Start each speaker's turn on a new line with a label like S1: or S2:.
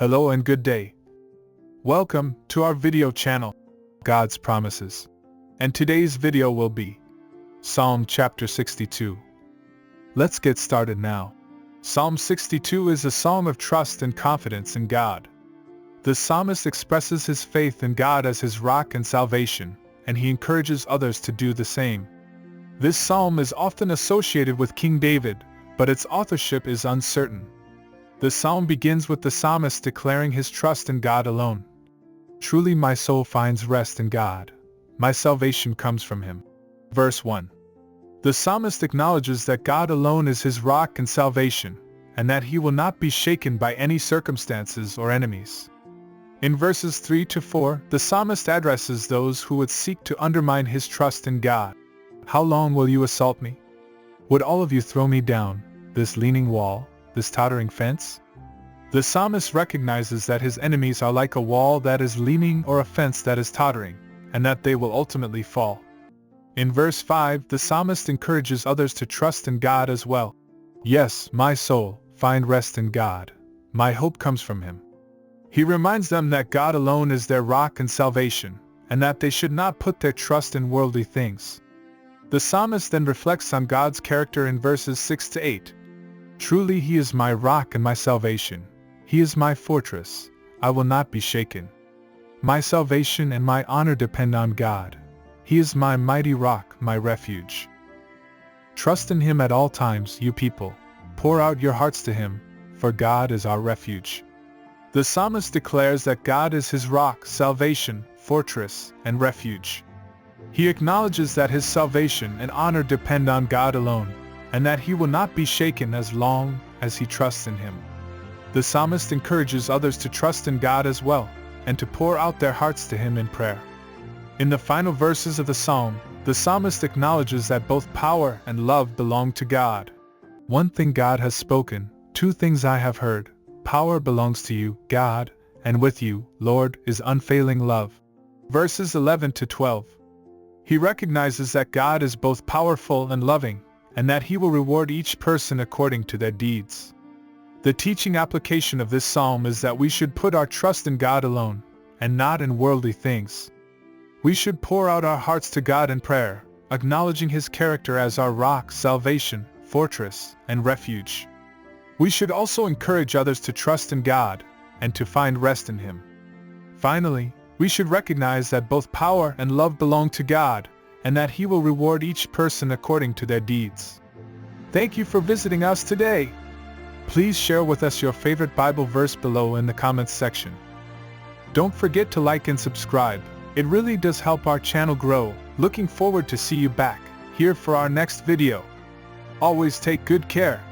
S1: Hello and good day. Welcome to our video channel, God's Promises. And today's video will be Psalm chapter 62. Let's get started now. Psalm 62 is a psalm of trust and confidence in God. The psalmist expresses his faith in God as his rock and salvation, and he encourages others to do the same. This psalm is often associated with King David, but its authorship is uncertain. The psalm begins with the psalmist declaring his trust in God alone. Truly my soul finds rest in God. My salvation comes from Him. Verse 1. The psalmist acknowledges that God alone is his rock and salvation, and that he will not be shaken by any circumstances or enemies. In verses 3 to 4, the psalmist addresses those who would seek to undermine his trust in God. How long will you assault me? Would all of you throw me down, this leaning wall, this tottering fence? The psalmist recognizes that his enemies are like a wall that is leaning or a fence that is tottering, and that they will ultimately fall. In verse 5, the psalmist encourages others to trust in God as well. Yes, my soul, find rest in God. My hope comes from Him. He reminds them that God alone is their rock and salvation, and that they should not put their trust in worldly things. The psalmist then reflects on God's character in verses 6 to 8. Truly He is my rock and my salvation. He is my fortress. I will not be shaken. My salvation and my honor depend on God. He is my mighty rock, my refuge. Trust in Him at all times, you people. Pour out your hearts to Him, for God is our refuge. The psalmist declares that God is his rock, salvation, fortress, and refuge. He acknowledges that his salvation and honor depend on God alone, and that he will not be shaken as long as he trusts in Him. The psalmist encourages others to trust in God as well, and to pour out their hearts to Him in prayer. In the final verses of the psalm, the psalmist acknowledges that both power and love belong to God. One thing God has spoken, two things I have heard. Power belongs to you, God, and with you, Lord, is unfailing love. Verses 11 to 12. He recognizes that God is both powerful and loving, and that He will reward each person according to their deeds. The teaching application of this psalm is that we should put our trust in God alone, and not in worldly things. We should pour out our hearts to God in prayer, acknowledging His character as our rock, salvation, fortress, and refuge. We should also encourage others to trust in God, and to find rest in Him. Finally, we should recognize that both power and love belong to God, and that He will reward each person according to their deeds. Thank you for visiting us today. Please share with us your favorite Bible verse below in the comments section. Don't forget to like and subscribe. It really does help our channel grow. Looking forward to see you back here for our next video. Always take good care.